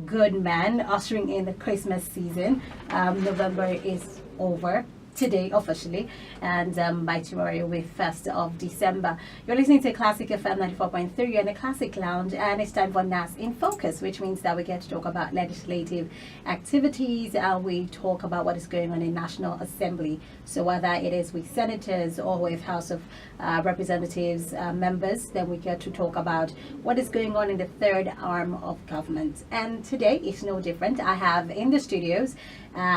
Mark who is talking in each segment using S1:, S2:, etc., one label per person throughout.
S1: good man, ushering in the Christmas season. November is over today officially, and by tomorrow will be 1st of December. You're listening to Classic FM 94.3 and the Classic Lounge, and it's time for NASS in Focus, which means that we get to talk about legislative activities, and we talk about what is going on in National Assembly. So whether it is with senators or with House of Representatives members, then we get to talk about what is going on in the third arm of government. And today is no different. I have in the studios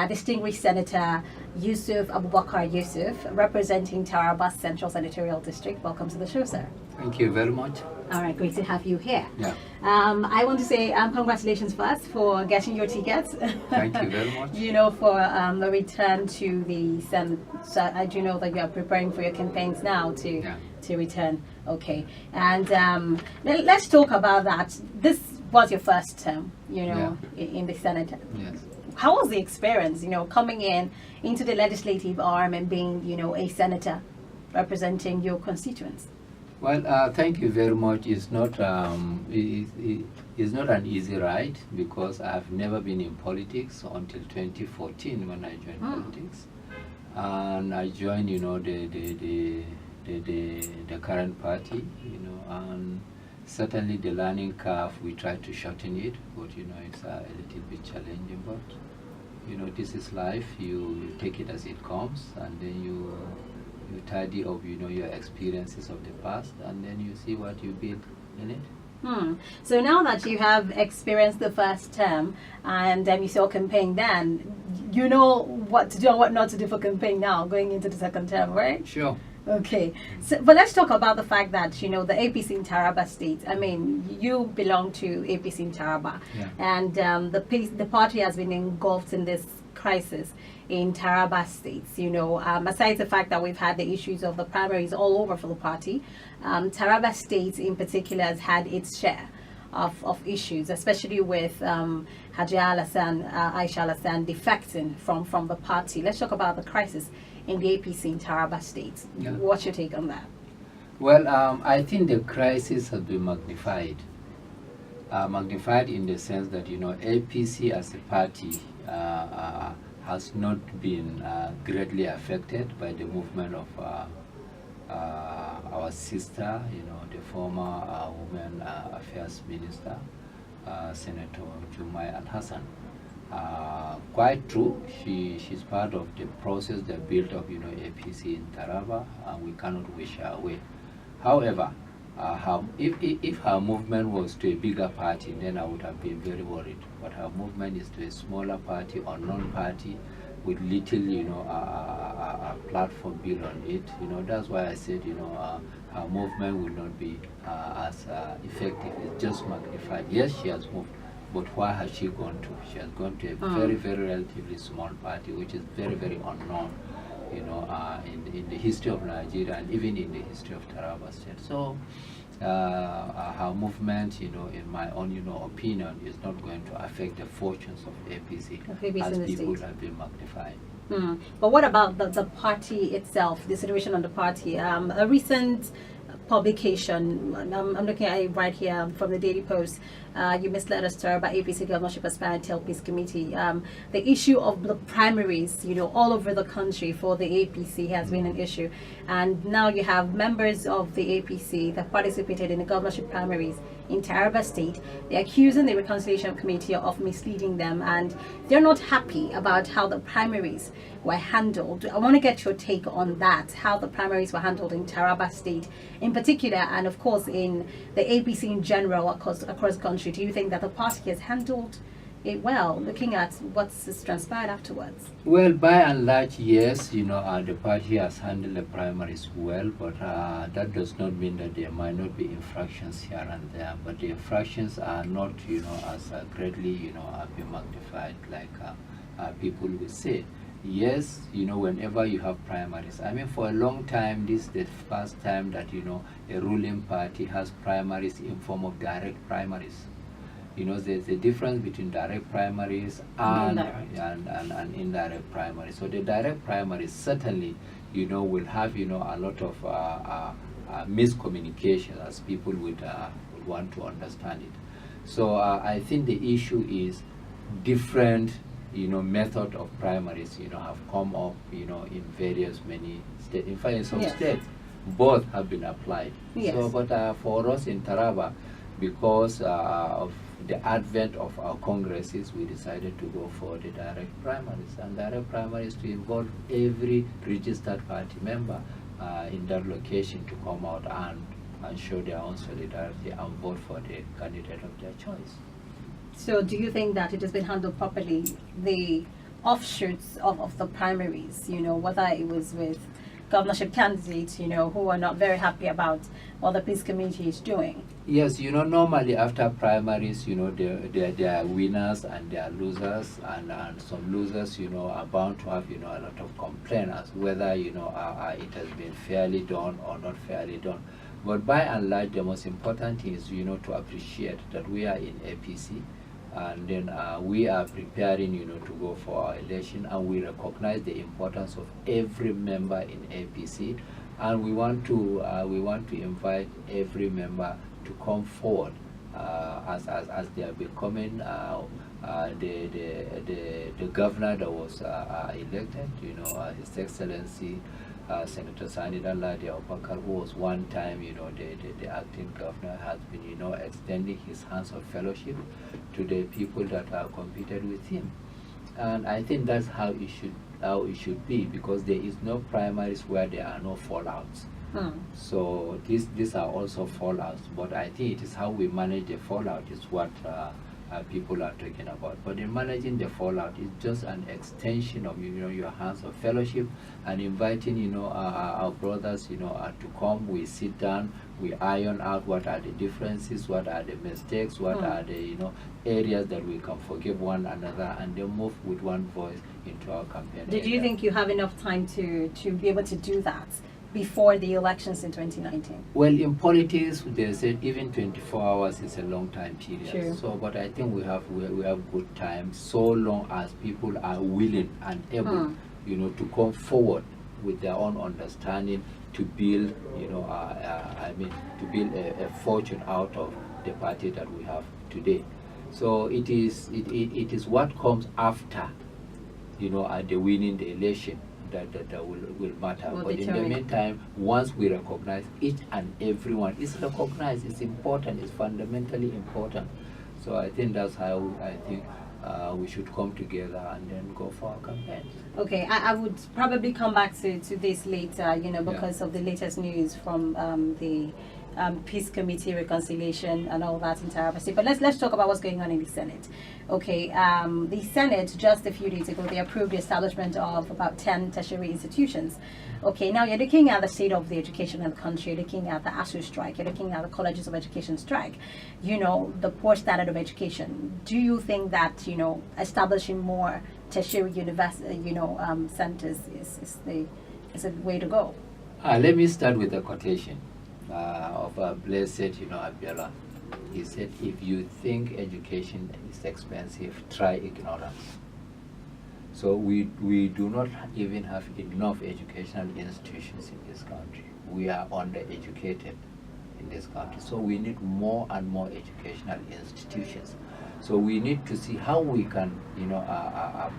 S1: distinguished Senator Yusuf Abubakar Yusuf, representing Taraba Central Senatorial District. Welcome to the show, sir.
S2: Thank you very much.
S1: All right, great to have you here.
S2: Yeah.
S1: I want to say congratulations first for getting your tickets.
S2: Thank you very much.
S1: For the return to the Senate. So I do know that you are preparing for your campaigns now to return. Okay, and let's talk about that. This was your first term, in the Senate.
S2: Yes.
S1: How was the experience, coming into the legislative arm and being, a senator representing your constituents?
S2: Well, thank you very much. It's not it's not an easy ride, because I've never been in politics until 2014 when I joined politics, and I joined the current party, and certainly the learning curve, we try to shorten it, but it's a little bit challenging. But this is life. You take it as it comes, and then you tidy up your experiences of the past, and then you see what you build in it.
S1: So now that you have experienced the first term and you saw campaign then, you know what to do and what not to do for campaign now going into the second term, right?
S2: Sure.
S1: Okay, so but let's talk about the fact that the APC in Taraba State. I mean, you belong to APC in Taraba, and the party has been engulfed in this crisis in Taraba State. Aside the fact that we've had the issues of the primaries all over for the party, Taraba State in particular has had its share of issues, especially with Aisha Alasan defecting from the party. Let's talk about the crisis in the APC in Taraba State.
S2: Yeah.
S1: What's your take on that?
S2: Well, I think the crisis has been magnified. Magnified in the sense that APC as a party has not been greatly affected by the movement of our sister, the former Women Affairs Minister, Senator Jumai Al-Hassan. Quite true, she's part of the process that built up APC in Taraba, and we cannot wish her away. However, if her movement was to a bigger party, then I would have been very worried. But her movement is to a smaller party, unknown party, with little a platform built on it. That's why I said her movement will not be as effective. It's just magnified. Yes, she has moved, but where has she gone to? She has gone to a very, very relatively small party, which is very, very unknown, in the history of Nigeria and even in the history of Taraba State. So her movement, in my own, opinion, is not going to affect the fortunes of APC as people have been magnified.
S1: But what about the party itself, the situation on the party? A recent publication, I'm looking at it right here from the Daily Post. You misled us, sir, about APC Governorship Aspirant Peace Committee. The issue of the primaries, all over the country for the APC has been an issue. And now you have members of the APC that participated in the governorship primaries in Taraba State. They're accusing the Reconciliation Committee of misleading them, and they're not happy about how the primaries were handled. I want to get your take on that, how the primaries were handled in Taraba State in particular, and of course in the APC in general across the country. Do you think that the party has handled it well, looking at what's transpired afterwards?
S2: Well, by and large, yes, the party has handled the primaries well, but that does not mean that there might not be infractions here and there. But the infractions are not, as greatly, been magnified like people will say. Yes, whenever you have primaries. I mean, for a long time, this is the first time that, a ruling party has primaries in form of direct primaries. There's a difference between direct primaries and indirect primaries. So the direct primaries certainly, will have, a lot of miscommunication, as people would want to understand it. So I think the issue is different, method of primaries, have come up, in various many states. In fact, in some
S1: Yes.
S2: states, both have been applied.
S1: Yes.
S2: So, but for us in Taraba, because of the advent of our congresses, we decided to go for the direct primaries. And direct primaries to involve every registered party member in that location to come out and show their own solidarity and vote for the candidate of their choice.
S1: So do you think that it has been handled properly, the offshoots of the primaries, whether it was with governorship candidates, who are not very happy about what the peace committee is doing?
S2: Yes, normally after primaries, there are winners and there are losers, and some losers, are bound to have, a lot of complaints, whether, it has been fairly done or not fairly done. But by and large, the most important thing is, to appreciate that we are in APC, and then we are preparing, to go for our election, and we recognize the importance of every member in APC, and we want to invite every member to come forward as they are becoming the governor that was elected, His Excellency Senator Sani Abubakar, who was one time, the acting governor, has been, extending his hands of fellowship to the people that are competed with him. And I think that's how it should be, because there is no primaries where there are no fallouts. So these are also fallouts, but I think it is how we manage the fallout is what people are talking about. But in managing the fallout, it's just an extension of your hands of fellowship, and inviting our brothers to come. We sit down, we iron out what are the differences, what are the mistakes, what are the areas that we can forgive one another, and then move with one voice into our campaign.
S1: Did you think you have enough time to be able to do that before the elections in 2019?
S2: Well, in politics, they said even 24 hours is a long time period.
S1: Sure.
S2: So, but I think we have good time, so long as people are willing and able, to come forward with their own understanding to build, to build a fortune out of the party that we have today. So it is what comes after, the winning the election that will matter. But in the meantime, once we recognize each and everyone, it's recognized, it's important, it's fundamentally important. So I think that's how we should come together and then go for our campaign.
S1: Okay, I would probably come back to this later, because of the latest news from the Peace Committee reconciliation and all that in Taraba State. But let's talk about what's going on in the Senate. Okay, the Senate just a few days ago, they approved the establishment of about 10 tertiary institutions. Okay, now you're looking at the state of the education in the country, you're looking at the ASUU strike, you're looking at the colleges of education strike, the poor standard of education. Do you think that, establishing more tertiary centers is the way to go?
S2: Let me start with a quotation of a blessed, Abiola. He said, if you think education is expensive, try ignorance. So we do not even have enough educational institutions in this country. We are undereducated in this country. So we need more and more educational institutions. So we need to see how we can,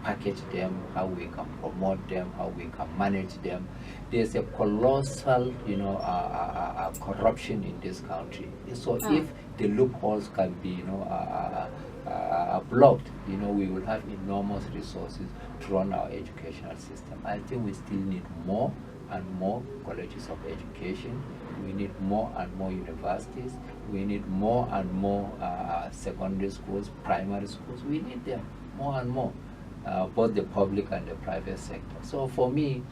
S2: package them, how we can promote them, how we can manage them. There's a colossal, corruption in this country. So if the loopholes can be, blocked, we will have enormous resources to run our educational system. I think we still need more and more colleges of education. We need more and more universities. We need more and more secondary schools, primary schools. We need them more and more, both the public and the private sector. So for me,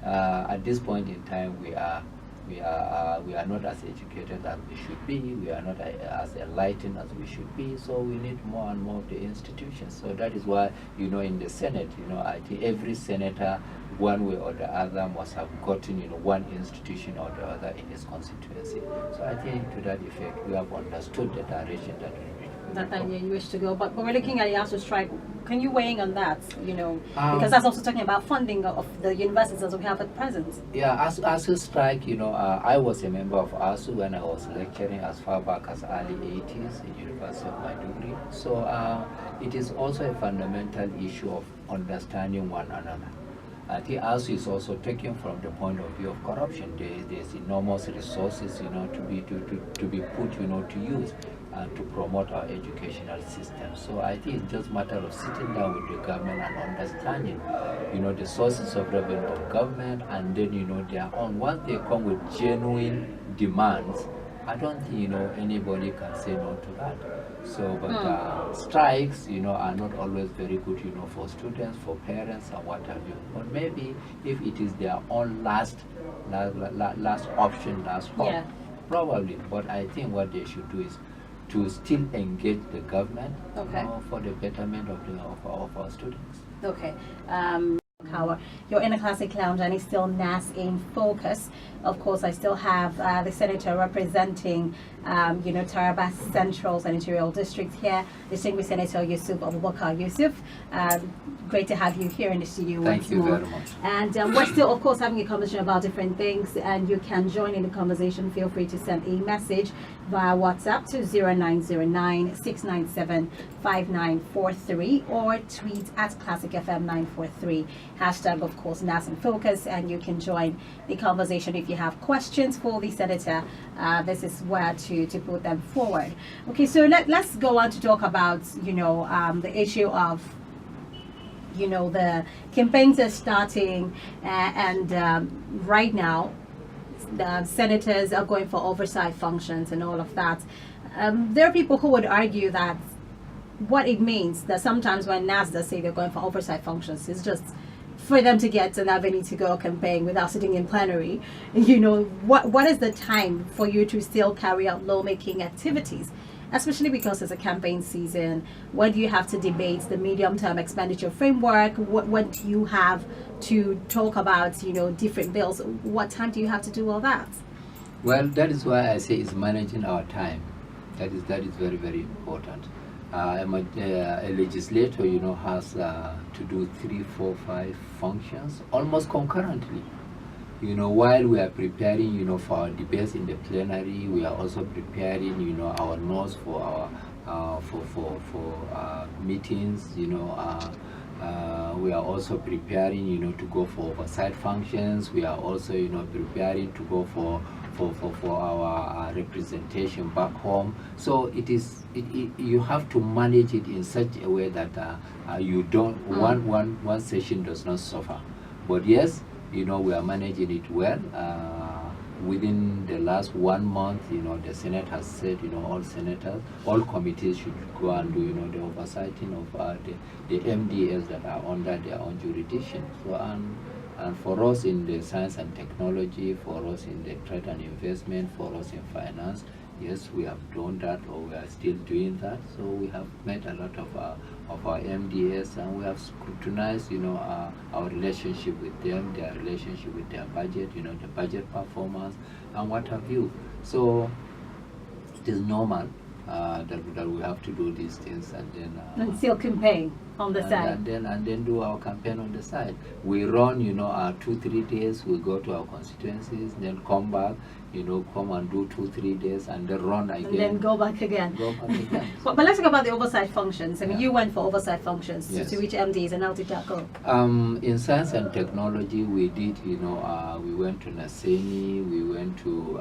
S2: at this point in time, we are not as educated as we should be. We are not as enlightened as we should be. So we need more and more of the institutions. So that is why, in the Senate, I think every senator, one way or the other, must have gotten, one institution or the other in his constituency. So I think to that effect, we have understood the direction that we
S1: that you wish to go. But we're looking at the ASUU strike. Can you weigh in on that?
S2: Um,
S1: Because that's also talking about funding of the universities as we have at present.
S2: Yeah, ASUU strike, I was a member of ASUU when I was lecturing as far back as early 80s in University of Maiduguri. So it is also a fundamental issue of understanding one another. I think ASUU is also taken from the point of view of corruption. There's enormous resources, to be put, to use to promote our educational system. So I think it's just a matter of sitting down with the government and understanding, the sources of revenue of government, and then, their own. Once they come with genuine demands, I don't think, anybody can say no to that. So, but strikes, are not always very good, for students, for parents, and what have you. But maybe if it is their own last option, last hope,
S1: Yeah.
S2: probably. But I think what they should do is to still engage the government,
S1: Okay.
S2: for the betterment of our students.
S1: Okay. You're in a classic lounge and it's still NASS in focus. Of course, I still have the senator representing, Taraba Central Senatorial District here, distinguished Senator Yusuf Abubakar. Yusuf, great to have you here in the studio once
S2: Thank you
S1: more.
S2: very much.
S1: And we're still, of course, having a conversation about different things, and you can join in the conversation. Feel free to send a message via WhatsApp to 0909-697-5943 or tweet at Classic FM 943. Hashtag, of course, NASS in focus, and you can join the conversation if you have questions for the senator. This is where to put them forward. Okay, so let's go on to talk about, the issue of the campaigns are starting, and right now the senators are going for oversight functions and all of that. There are people who would argue that what it means that sometimes when NASS does say they're going for oversight functions, it's just for them to get an avenue to go campaign without sitting in plenary. What is the time for you to still carry out lawmaking activities? Especially because it's a campaign season. When do you have to debate the medium-term expenditure framework? When do you have to talk about, different bills? What time do you have to do all that?
S2: Well, that is why I say it's managing our time. That is very, very important. A legislator, has to do 3, 4, 5 functions almost concurrently. While we are preparing, for our debates in the plenary, we are also preparing, our notes for our for meetings. We are also preparing, to go for oversight functions. We are also, preparing to go for our representation back home. So you have to manage it in such a way that you don't one session does not suffer. But yes, we are managing it well. Within the last 1 month, the Senate has said, all committees should go and do, the oversighting of the MDS that are under their own jurisdiction. So, and for us in the science and technology, for us in the trade and investment, for us in finance, yes, we have done that, or we are still doing that. So we have met a lot of our MDS, and we have scrutinized, our relationship with them, their relationship with their budget, the budget performance, and what have you. So it is normal that we have to do these things, and then
S1: And still campaign on the side.
S2: And then do our campaign on the side. We run, 2-3 days. We go to our constituencies, then come back, come and do 2-3 days, and then run again.
S1: And then go back again. But let's talk about the oversight functions. I mean, you went for oversight functions to which MDs, and how did that go?
S2: In science and technology, we did, we went to Naseni, we went to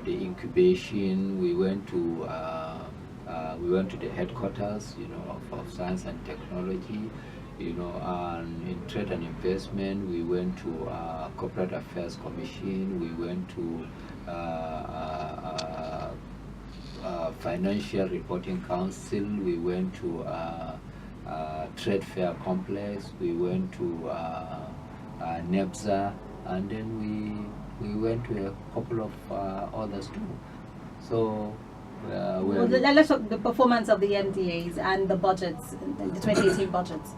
S2: the incubation, we went to the headquarters, of science and technology, and in trade and investment, we went to Corporate Affairs Commission, we went to Financial Reporting Council, we went to Trade Fair Complex, we went to NEPSA, and then we went to a couple of others too. So
S1: let's talk the performance of the MDAs and the budgets, the 2018 budgets.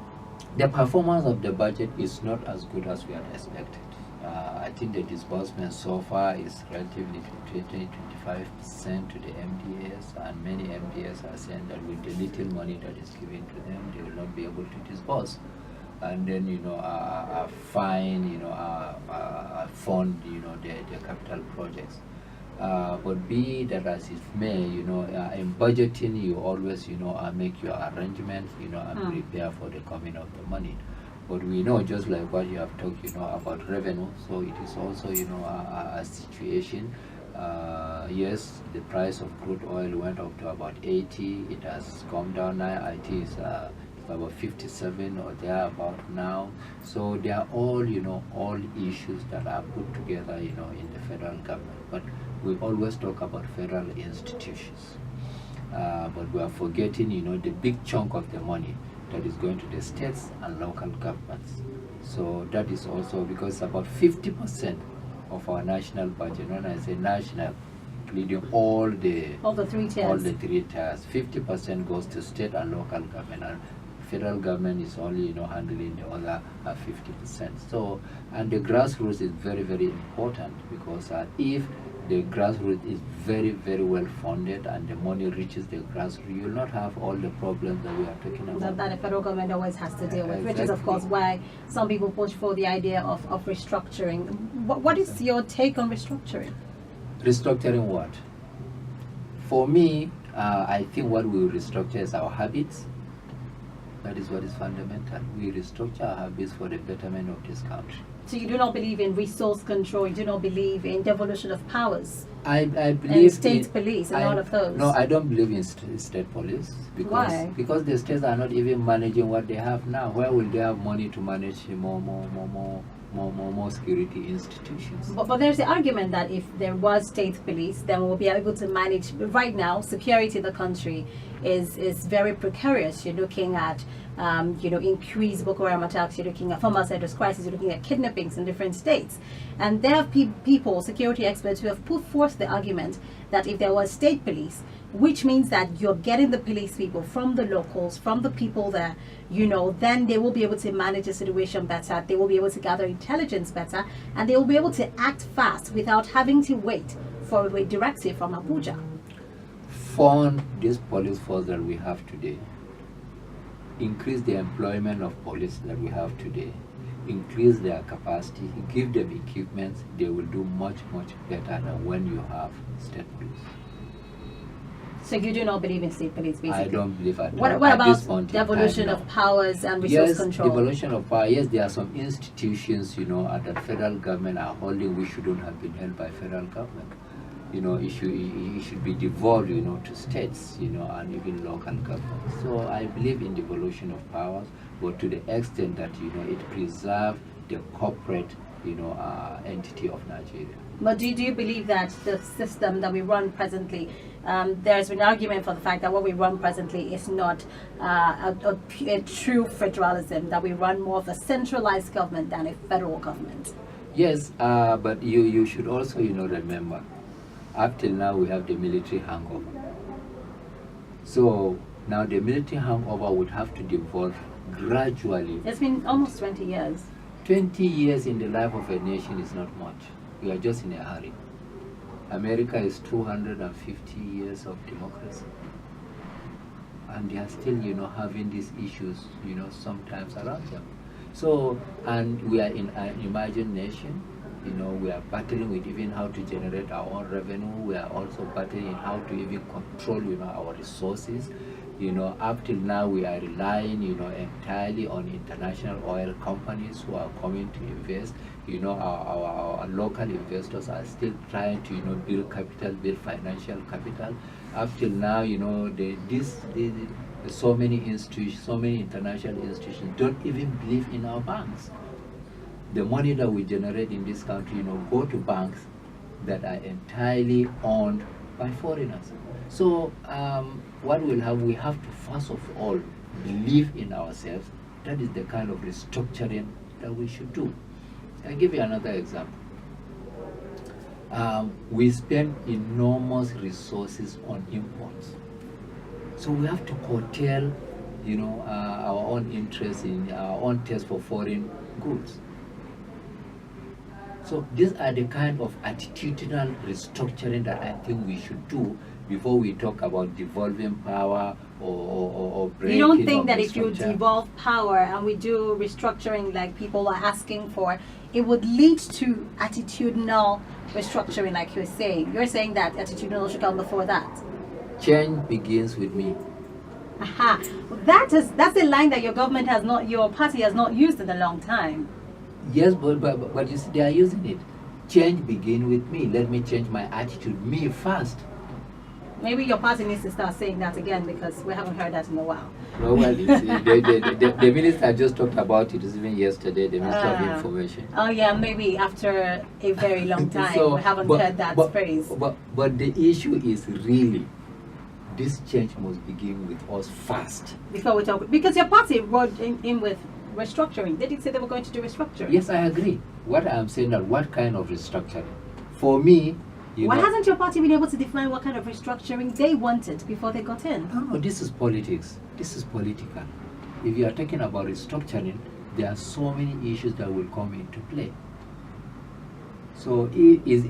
S2: The performance of the budget is not as good as we had expected. I think the disbursement so far is relatively to 20-25% to the MDS, and many MDS are saying that with the little money that is given to them, they will not be able to disburse. And then, fund, fund, their capital projects. But be that as it may, in budgeting, you always, make your arrangements, and prepare for the coming of the money. But we know, just like what you have talked, about revenue, so it is also, a situation. Yes, the price of crude oil went up to about 80. It has come down now. It is about 57 or thereabout now. So they are all, all issues that are put together, in the federal government. But we always talk about federal institutions. But we are forgetting, the big chunk of the money that is going to the states and local governments. So that is also because about 50% of our national budget, when I say national, including all the
S1: three tiers,
S2: 50% goes to state and local government, and federal government is only handling the other 50%. So, and the grassroots is very, very important, because if the grassroots is very, very well funded and the money reaches the grassroots, you will not have all the problems that we are talking about.
S1: That the federal government always has to deal with,
S2: Exactly.
S1: which is of course why some people push for the idea of restructuring. What is your take on restructuring?
S2: Restructuring what? For me, I think what we will restructure is our habits. That is what is fundamental. We restructure our habits for the betterment of this country.
S1: So you do not believe in resource control, you do not believe in devolution of powers?
S2: I believe
S1: and state
S2: in,
S1: police and all of those?
S2: No, I don't believe in state police. Because,
S1: why?
S2: Because the states are not even managing what they have now. Where will they have money to manage more security institutions?
S1: But there's the argument that if there was state police, then we'll be able to manage. Right now, security in the country is very precarious. You're looking at increased Boko Haram attacks, you're looking at former Cyrus crisis, you're looking at kidnappings in different states. And there are people, security experts, who have put forth the argument that if there was state police, which means that you're getting the police people from the locals, from the people there, then they will be able to manage the situation better, they will be able to gather intelligence better, and they will be able to act fast without having to wait for a directive from Abuja.
S2: Fund this police force that we have today, increase the employment of police that we have today, increase their capacity, give them equipment, they will do much, much better than when you have state police.
S1: So you do not believe in state police, basically?
S2: I don't believe at all.
S1: What about devolution of powers and resource control? Yes,
S2: devolution of power. Yes, there are some institutions, that federal government are holding which shouldn't have been held by federal government. It should be devolved, to states, and even local governments. So I believe in devolution of powers, but to the extent that, it preserves the corporate, entity of Nigeria.
S1: But do you believe that the system that we run presently, there's an argument for the fact that what we run presently is not a true federalism, that we run more of a centralized government than a federal government?
S2: Yes, but you should also, remember, up till now we have the military hangover. So now the military hangover would have to devolve gradually.
S1: It's been almost 20 years.
S2: 20 years in the life of a nation is not much. We are just in a hurry. America is 250 years of democracy. And they are still, having these issues, sometimes around them. So, and we are in an emerging nation. We are battling with even how to generate our own revenue. We are also battling in how to even control, our resources. Up till now we are relying, entirely on international oil companies who are coming to invest. Our local investors are still trying to, build capital, build financial capital. Up till now, so many institutions, so many international institutions don't even believe in our banks. The money that we generate in this country, go to banks that are entirely owned by foreigners. So what we'll have, we have to first of all believe in ourselves. That is the kind of restructuring that we should do. I'll give you another example. We spend enormous resources on imports. So we have to curtail, our own interest in our own taste for foreign goods. So these are the kind of attitudinal restructuring that I think we should do before we talk about devolving power or breaking.
S1: You don't think
S2: of
S1: that
S2: the
S1: if you
S2: structure.
S1: devolve power and we do restructuring like people are asking for, it would lead to attitudinal restructuring, like you're saying? You're saying that attitudinal should come before that.
S2: Change begins with me.
S1: Aha. That's a line that your party has not used in a long time.
S2: Yes, but you see, they are using it. Change begin with me. Let me change my attitude. Me first.
S1: Maybe your party needs to start saying that again, because we haven't heard that in a while.
S2: No, well, the minister just talked about it even yesterday, the Minister of Information.
S1: Oh yeah, maybe after a very long time.
S2: So,
S1: we haven't heard that phrase.
S2: But the issue is really, this change must begin with us first.
S1: Before we talk, because your party wrote in with restructuring. They did say they were going to do restructuring.
S2: Yes, I agree. What I'm saying that what kind of restructuring? For me,
S1: why hasn't your party been able to define what kind of restructuring they wanted before they got in?
S2: No, this is politics. This is political. If you are talking about restructuring, there are so many issues that will come into play. So is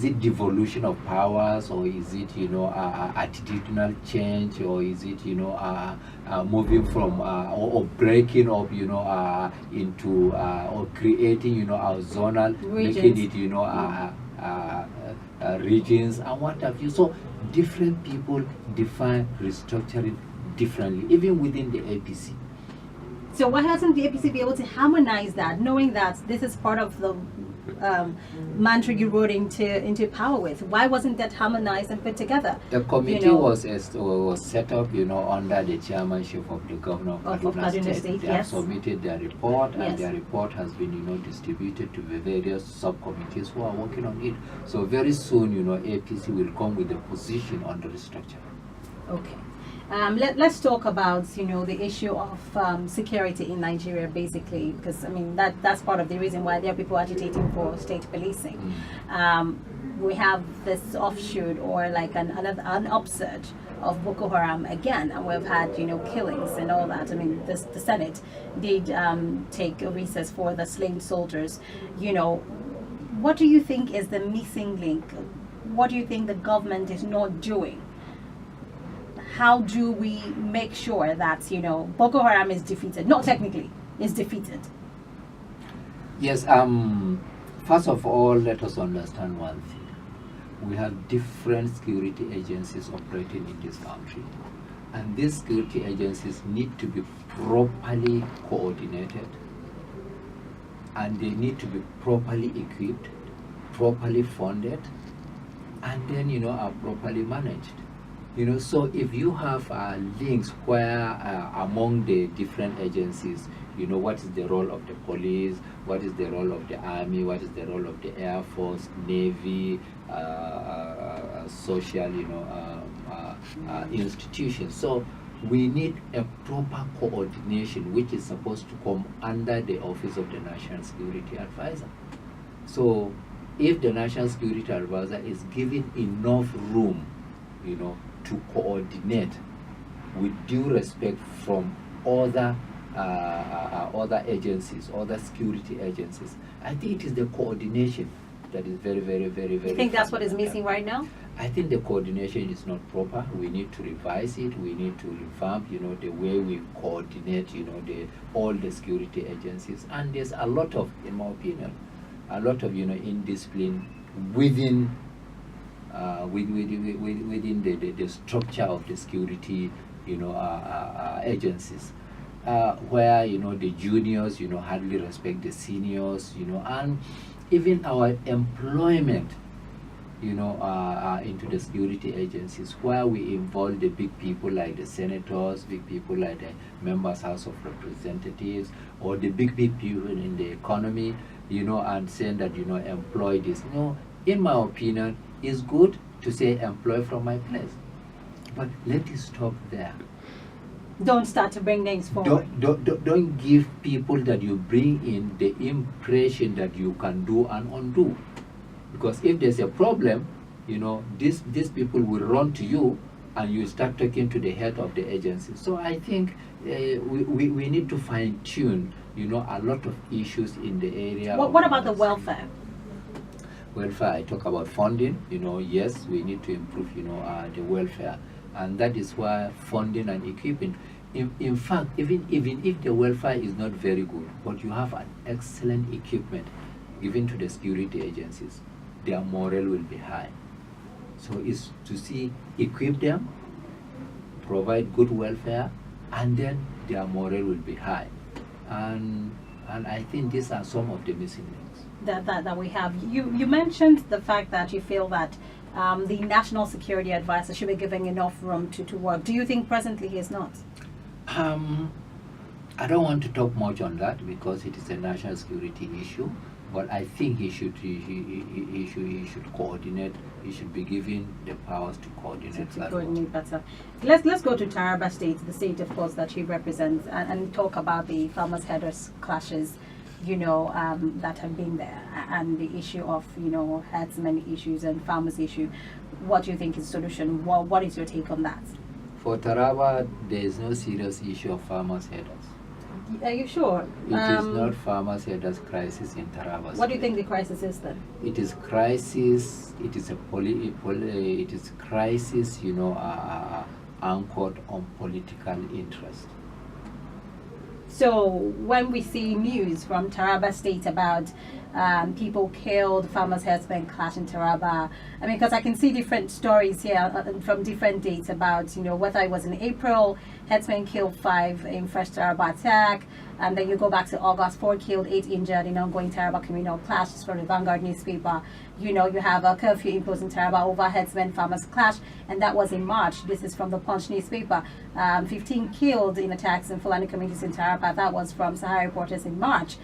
S2: it devolution of powers, or is it attitudinal change, or is it moving from or breaking up into or creating our zonal
S1: regions,
S2: making it regions and what have you. So different people define restructuring differently, even within the APC.
S1: So why hasn't the APC been able to harmonize that, knowing that this is part of the mantra you wrote into power with? Why wasn't that harmonized and put together?
S2: The committee was set up, under the chairmanship of the governor of Kaduna State. They have submitted their report, and their report has been, distributed to the various subcommittees who are working on it. So very soon, APC will come with a position on the restructure.
S1: Okay. Let's talk about the issue of security in Nigeria, basically, because I mean that's part of the reason why there are people agitating for state policing. We have this offshoot, or like an upsurge of Boko Haram again, and we've had killings and all that. I mean the Senate did take a recess for the slain soldiers. What do you think is the missing link? What do you think the government is not doing? How do we make sure that Boko Haram is defeated? Not technically, is defeated.
S2: Yes. First of all, let us understand one thing. We have different security agencies operating in this country, and these security agencies need to be properly coordinated, and they need to be properly equipped, properly funded, and then are properly managed. So if you have links where among the different agencies, what is the role of the police, what is the role of the army, what is the role of the Air Force, Navy, social, institutions. So we need a proper coordination, which is supposed to come under the Office of the National Security Advisor. So if the National Security Advisor is given enough room, to coordinate with due respect from other agencies, other security agencies, I think it is the coordination that is very, very, very, very.
S1: You think that's what is missing right now?
S2: I think the coordination is not proper. We need to revise it. We need to revamp, the way we coordinate, all the security agencies. And there's a lot of, in my opinion, a lot of, indiscipline within within the structure of the security, agencies, where the juniors, hardly respect the seniors, and even our employment, into the security agencies, where we involve the big people like the senators, big people like the members' House of Representatives, or the big people in the economy, and saying that employ this. In my opinion, it's good to say employ from my place, but let it stop there.
S1: Don't start to bring names forward.
S2: Don't give people that you bring in the impression that you can do and undo, because if there's a problem, these people will run to you, and you start talking to the head of the agency. So I think we need to fine tune a lot of issues in the area.
S1: What about the welfare?
S2: welfare, I talk about funding. Yes, we need to improve, the welfare, and that is why funding and equipping. In fact, even if the welfare is not very good, but you have an excellent equipment given to the security agencies, their morale will be high. So it's to see, equip them, provide good welfare, and then their morale will be high. And I think these are some of the missing links
S1: that we have. You mentioned the fact that you feel that the national security advisor should be given enough room to work. Do you think presently he is not?
S2: I don't want to talk much on that because it is a national security issue. But I think he should coordinate. He should be given the powers to coordinate.
S1: To coordinate better. Let's go to Taraba State, the state, of course, that he represents, and talk about the farmers' headers clashes, that have been there, and the issue of herdsmen issues and farmers issue. What do you think is the solution? What is your take on that?
S2: For Taraba, there is no serious issue of farmers' headers.
S1: Are you sure?
S2: It is not farmers' headers crisis in Taraba.
S1: What do you think the crisis is then?
S2: It is crisis. It is it is crisis. Anchored on political interest.
S1: So when we see news from Taraba State about people killed, farmers' herdsmen clash in Taraba, I mean, because I can see different stories here from different dates about, whether it was in April, herdsmen killed 5 in first Taraba attack, and then you go back to August, 4 killed, 8 injured in ongoing Taraba communal clashes from the Vanguard newspaper. You have a curfew imposed in Taraba over herdsmen farmers clash, and that was in March. This is from the Punch newspaper. 15 killed in attacks in Fulani communities in Taraba. That was from Sahara Reporters in March.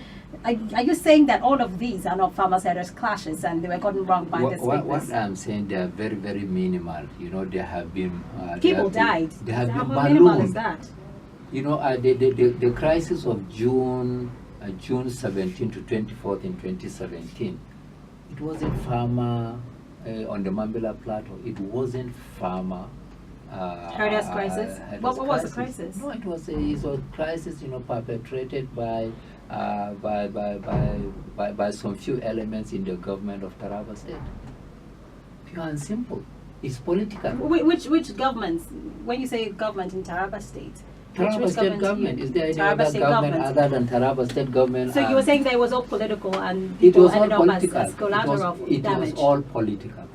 S1: Are you saying that all of these are not farmers' headers clashes and they were gotten wrong by this witness?
S2: What I'm saying, they are very, very minimal. There have been
S1: people died.
S2: They have been
S1: how minimal is that?
S2: The crisis of June 17 to 24th in 2017. It wasn't farmer on the Mambila Plateau. It wasn't farmer.
S1: Herders crisis. What was the crisis?
S2: No, it was a crisis, perpetrated by some few elements in the government of Taraba State. Pure and simple. It's political.
S1: Which governments? When you say government in Taraba State,
S2: Taraba State government. Is there any other government other than Taraba State government?
S1: So you were saying that it was all political and people ended up as collateral of damage?
S2: It was all political.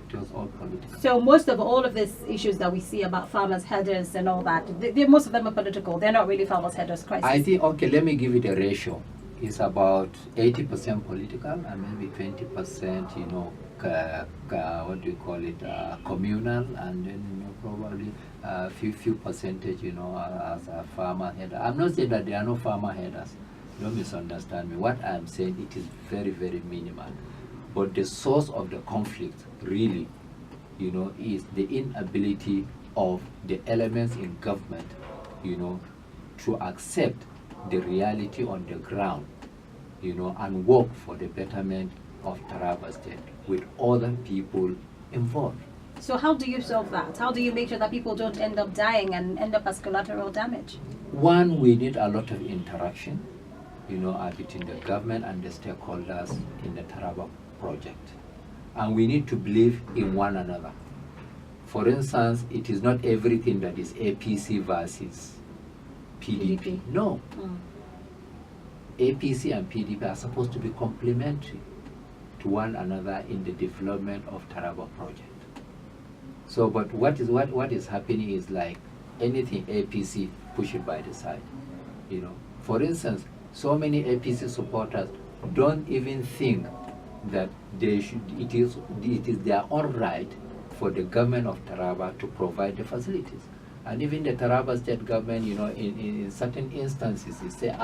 S2: It was all political.
S1: So most of these issues that we see about farmers' headers and all that, most of them are political. They're not really farmers' headers crisis.
S2: I think, okay, let me give it a ratio. It's about 80% political and maybe 20%, what do you call it, communal, and then probably a few percentage, as a farmer header. I'm not saying that there are no farmer headers. Don't misunderstand me. What I'm saying, it is very, very minimal. But the source of the conflict really, is the inability of the elements in government, to accept the reality on the ground, and work for the betterment of Taraba State with other people involved.
S1: So how do you solve that? How do you make sure that people don't end up dying and end up as collateral damage?
S2: One, we need a lot of interaction, between the government and the stakeholders in the Taraba project. And we need to believe in one another. For instance, it is not everything that is APC versus PDP. No. APC and PDP are supposed to be complementary to one another in the development of Taraba project. So, but what is happening is like anything APC, push it by the side. For instance, so many APC supporters don't even think that it is their own right for the government of Taraba to provide the facilities. And even the Taraba State government, in certain instances, they say,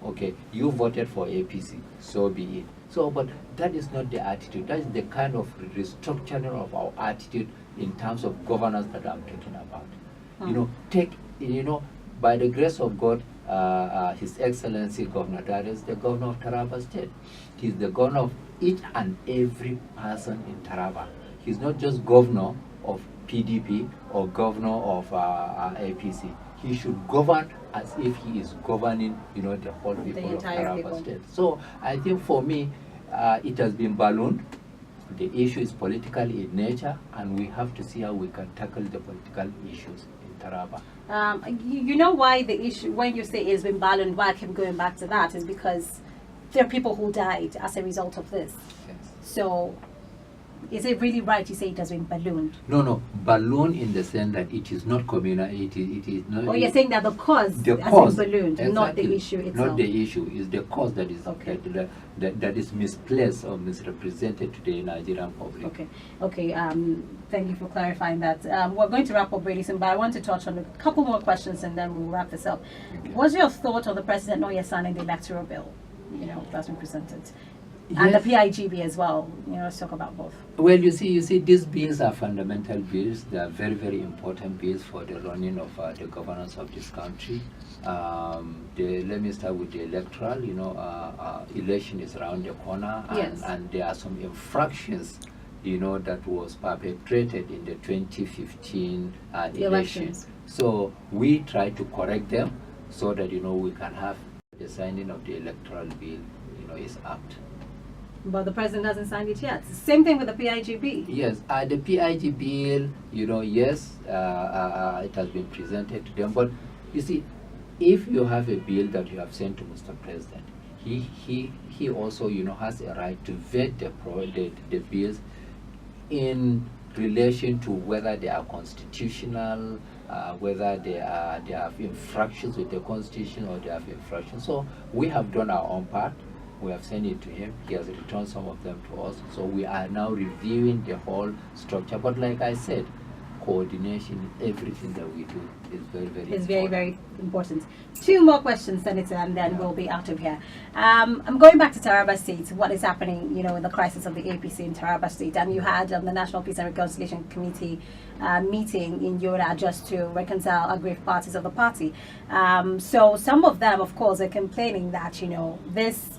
S2: okay, you voted for APC, so be it. So, but that is not the attitude. That is the kind of restructuring of our attitude in terms of governance that I'm talking about. By the grace of God, His Excellency Governor, that is the governor of Taraba State. He's the governor of each and every person in Taraba. He's not just governor of PDP or governor of APC. He should govern as if he is governing, the whole people of Taraba State. So I think for me, it has been ballooned. The issue is political in nature, and we have to see how we can tackle the political issues in Taraba.
S1: You know why the issue, when you say it's been ballooned, why I keep going back to that is because there are people who died as a result of this.
S2: Yes.
S1: So, is it really right to say it has been ballooned?
S2: No, balloon in the sense that it is not communal. It is not.
S1: Or you're saying that the cause
S2: The
S1: has
S2: cause,
S1: been ballooned, not the
S2: exactly.
S1: issue itself.
S2: Not the issue, is the cause that is
S1: Okay.
S2: that is misplaced or misrepresented to the Nigerian public.
S1: Okay. Thank you for clarifying that. We're going to wrap up really soon, but I want to touch on a couple more questions and then we'll wrap this up.
S2: Okay.
S1: What's your thought on the president not yet signing the electoral bill? That's been presented.
S2: Yes.
S1: And the PIGB as well. Let's talk about both.
S2: Well, you see, these bills are fundamental bills. They are very, very important bills for the running of the governance of this country. Let me start with the electoral. Election is around the corner,
S1: Yes.
S2: and there are some infractions, that was perpetrated in the 2015 election.
S1: Elections.
S2: So we try to correct them so that we can have the signing of the electoral bill, is apt.
S1: But the president hasn't signed it yet. Same thing with the PIGB.
S2: Yes, the PIG bill, yes, it has been presented to them. But you see, if you have a bill that you have sent to Mr. President, he also, has a right to vet the bills in relation to whether they are constitutional, whether they have infractions with the constitution or they have infractions. So we have done our own part. We have sent it to him. He has returned some of them to us. So we are now reviewing the whole structure. But like I said, coordination in everything that we do is very, very important.
S1: It's very, very important. Two more questions, Senator, and then we'll be out of here. I'm going back to Taraba State. What is happening, in the crisis of the APC in Taraba State? And you had the National Peace and Reconciliation Committee meeting in Yoda just to reconcile aggrieved parties of the party. So some of them, of course, are complaining that, this,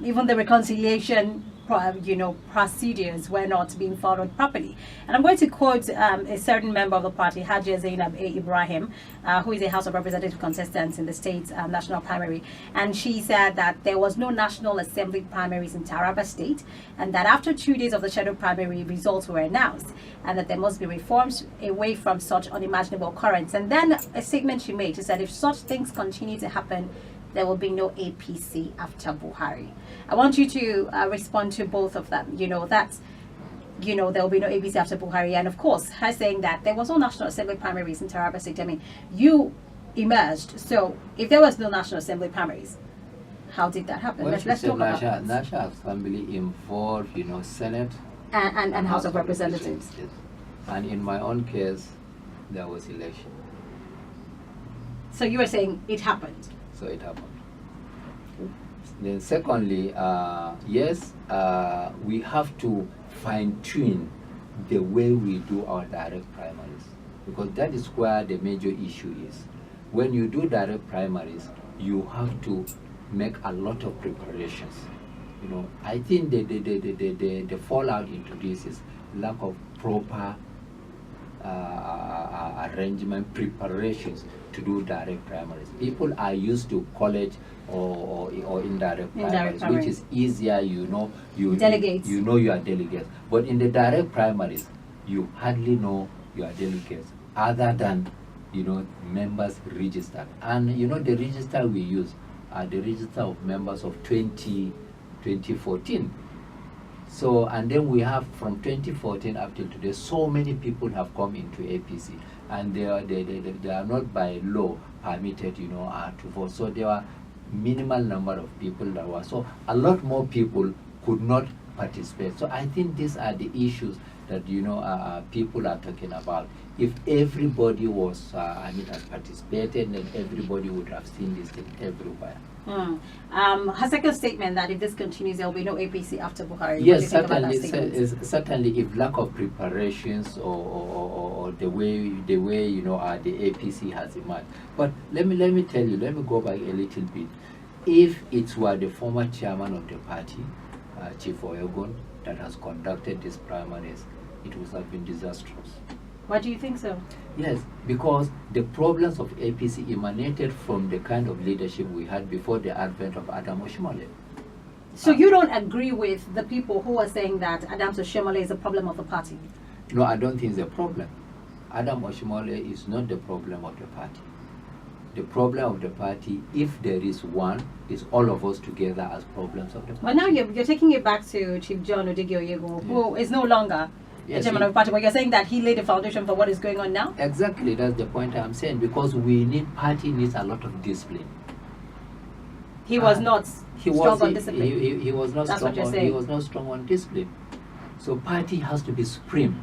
S1: even the reconciliation procedures were not being followed properly. And I'm going to quote a certain member of the party, Hajia Zainab A. Ibrahim, who is a House of Representative contestant in the state's national primary. And she said that there was no National Assembly primaries in Taraba State, and that after 2 days of the scheduled primary, results were announced, and that there must be reforms away from such unimaginable occurrence. And then a statement she made, she said, if such things continue to happen, there will be no APC after Buhari. I want you to respond to both of them. There will be no APC after Buhari. And of course, her saying that there was no National Assembly primaries in Taraba State. I mean, you emerged. So if there was no National Assembly primaries, how did that happen?
S2: Well,
S1: Let's talk about that.
S2: National Assembly involved, Senate
S1: And House of Representatives.
S2: Yes. And in my own case, there was election.
S1: So you were saying it happened.
S2: So it happened. Then secondly, yes, we have to fine-tune the way we do our direct primaries, because that is where the major issue is. When you do direct primaries, you have to make a lot of preparations. I think the fallout into this is lack of proper arrangement, preparations to do direct primaries. People are used to college or indirect primaries, which is easier. You
S1: Delegates.
S2: You know your delegates. But in the direct primaries, you hardly know your delegates, other than members registered. And the register we use are the register of members of 2014. So, and then we have from 2014 up till today, so many people have come into APC, and they are not by law permitted, to vote. So there are minimal number of people that were. So a lot more people could not participate. So I think these are the issues that people are talking about. If everybody was, has participated, then everybody would have seen this thing everywhere.
S1: Her second statement that if this continues, there will be no APC after Buhari.
S2: Yes, certainly. If lack of preparations or the way the APC has emerged. But let me tell you. Let me go back a little bit. If it were the former chairman of the party, Chief Oyogun, that has conducted these primaries, it would have been disastrous.
S1: Why do you think so?
S2: Yes, because the problems of APC emanated from the kind of leadership we had before the advent of Adam Oshimole.
S1: So you don't agree with the people who are saying that Adams Oshomole is a problem of the party?
S2: No, I don't think it's a problem. Adam Oshomole is not the problem of the party. The problem of the party, if there is one, is all of us together as problems of the party.
S1: But now you're taking it back to Chief John Odigi Oyego, who is no longer the
S2: Yes,
S1: chairman of the party, but you're saying that he laid the foundation for what is going on now?
S2: Exactly, that's the point I'm saying, because party needs a lot of discipline.
S1: He was not strong on discipline.
S2: He was not
S1: That's
S2: strong
S1: what you're
S2: on,
S1: saying.
S2: he was not strong on discipline. So party has to be supreme.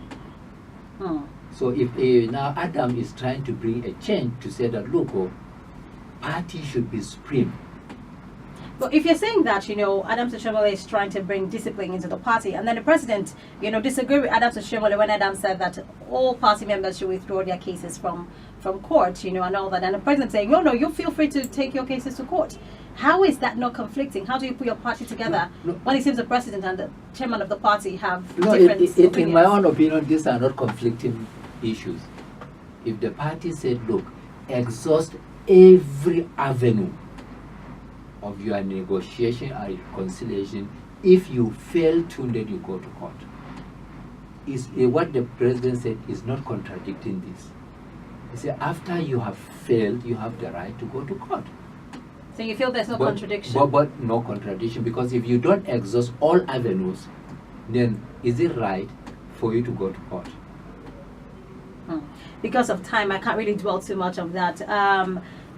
S2: So if now Adam is trying to bring a change to say that, look, party should be supreme.
S1: But if you're saying that, Adams Oshomole is trying to bring discipline into the party, and then the president, disagree with Adams Oshomole when Adam said that all party members should withdraw their cases from court, and all that, and the president saying, no, you feel free to take your cases to court. How is that not conflicting? How do you put your party together when it seems the president and the chairman of the party have different opinions?
S2: In my own opinion, these are not conflicting issues. If the party said, look, exhaust every avenue of your negotiation and reconciliation, if you fail to, then you go to court. What the president said is not contradicting this. He said, after you have failed, you have the right to go to court.
S1: So you feel there's no contradiction?
S2: But no contradiction, because if you don't exhaust all avenues, then is it right for you to go to court?
S1: Because of time, I can't really dwell too much on that.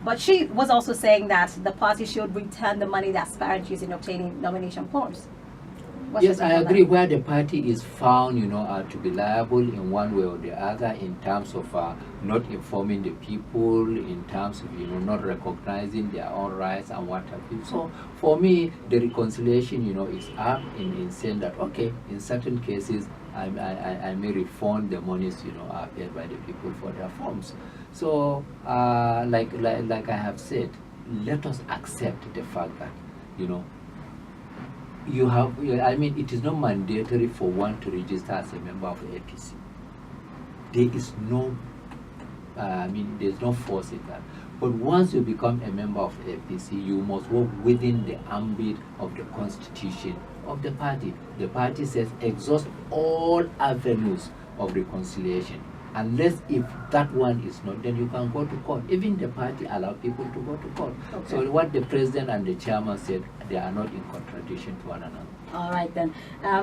S1: But she was also saying that the party should return the money that aspirants use in obtaining nomination forms.
S2: Yes, I agree. Where the party is found, to be liable in one way or the other in terms of not informing the people, in terms of not recognizing their own rights and what have you. So for me, the reconciliation, is up in saying that, okay, in certain cases, I may refund the monies paid by the people for their forms. So like I have said, let us accept the fact that it is not mandatory for one to register as a member of the APC. There is no there's no force in that. But once you become a member of the APC, you must work within the ambit of the constitution of the party. The party says exhaust all avenues of reconciliation. Unless if that one is not, then you can go to court. Even the party allow people to go to court. Okay. So what the president and the chairman said, they are not in contradiction to one another.
S1: All right then.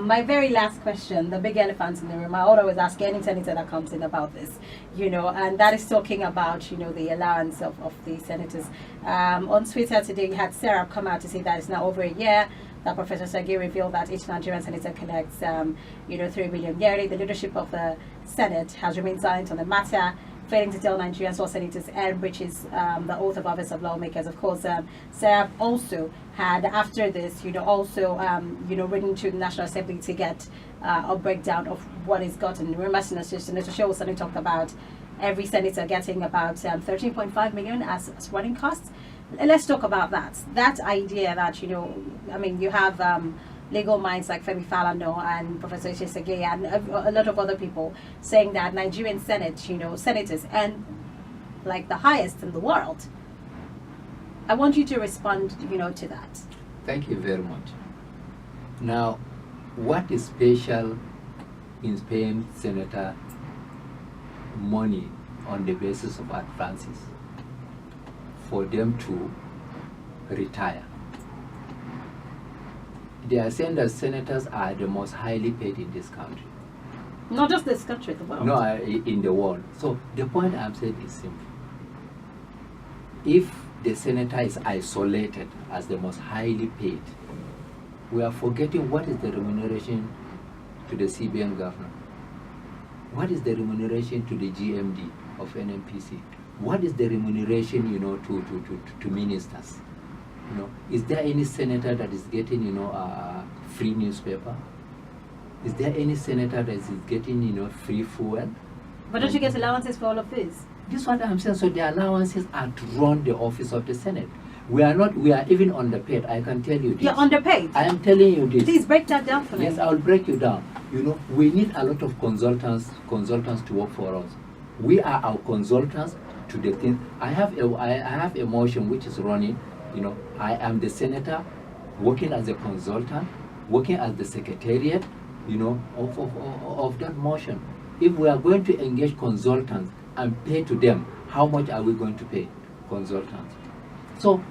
S1: My very last question, the big elephant in the room, I always ask any senator that comes in about this, and that is talking about, the allowance of the senators. On Twitter today, you had Sarah come out to say that it's now over a year that Professor Sergei revealed that each Nigerian senator collects, 3 billion yearly. The leadership of the Senate has remained silent on the matter, failing to tell Nigerians what senators earn, which is the oath of office of lawmakers. Of course, Sarah also had, after this, written to the National Assembly to get a breakdown of what is gotten. Remember, Senator Show suddenly talked about every senator getting about 13.5 million as running costs. Let's talk about that. That idea that, you have legal minds like Femi Falana and Professor Sergei and a lot of other people saying that Nigerian Senate, senators earn like the highest in the world. I want you to respond, to that.
S2: Thank you very much. Now, what is special in paying senator money on the basis of advances for them to retire? They are saying that senators are the most highly paid in this country.
S1: Not just this country, the world.
S2: No, in the world. So the point I'm saying is simple. If the senator is isolated as the most highly paid, we are forgetting what is the remuneration to the CBN governor. What is the remuneration to the GMD of NNPC? What is the remuneration, to ministers? Is there any senator that is getting, a free newspaper? Is there any senator that is getting, free fuel?
S1: But don't you get allowances for all of this?
S2: This is what I'm saying. So the allowances are to run the office of the Senate. We are even underpaid. I can tell you this.
S1: You're underpaid?
S2: I am telling you this.
S1: Please break that down for me.
S2: Yes, I will break you down. We need a lot of consultants to work for us. We are our consultants to the things. I have a motion which is running. I am the senator working as a consultant, working as the secretariat, of that motion. If we are going to engage consultants and pay to them, how much are we going to pay consultants? So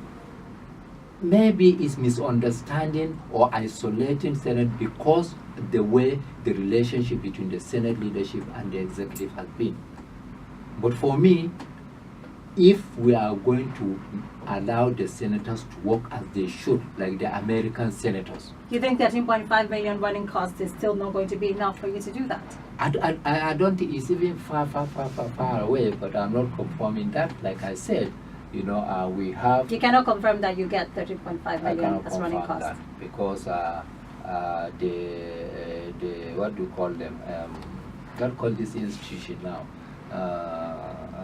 S2: maybe it's misunderstanding or isolating Senate because the way the relationship between the Senate leadership and the executive has been. But for me, if we are going to allow the senators to work as they should, like the American senators.
S1: You think 13.5 million running costs is still not going to be enough for you to do that?
S2: I don't think it's even far away, but I'm not confirming that. Like I said, we have...
S1: You cannot confirm that you get 13.5 million as running costs?
S2: That because the what do you call them? What call this institution now?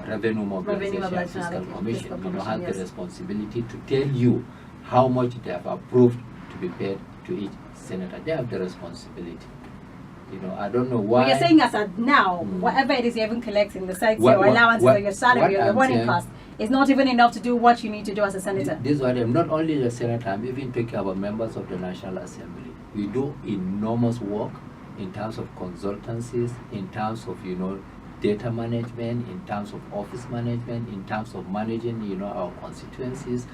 S2: Revenue Mobilization Fiscal Commission, has the responsibility to tell you how much they have approved to be paid to each senator. They have the responsibility. I don't know why.
S1: Well, you're saying as of now, whatever it is you're even collecting, the sites or allowances or your salary or your running cost, is not even enough to do what you need to do as a senator.
S2: This is what I'm not only the senator, I'm even talking about members of the National Assembly. We do enormous work in terms of consultancies, in terms of, data management, in terms of office management, in terms of managing, our constituencies.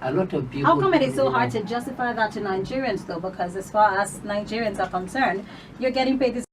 S2: A lot of people...
S1: How come it is so hard to justify that to Nigerians, though? Because as far as Nigerians are concerned, you're getting paid this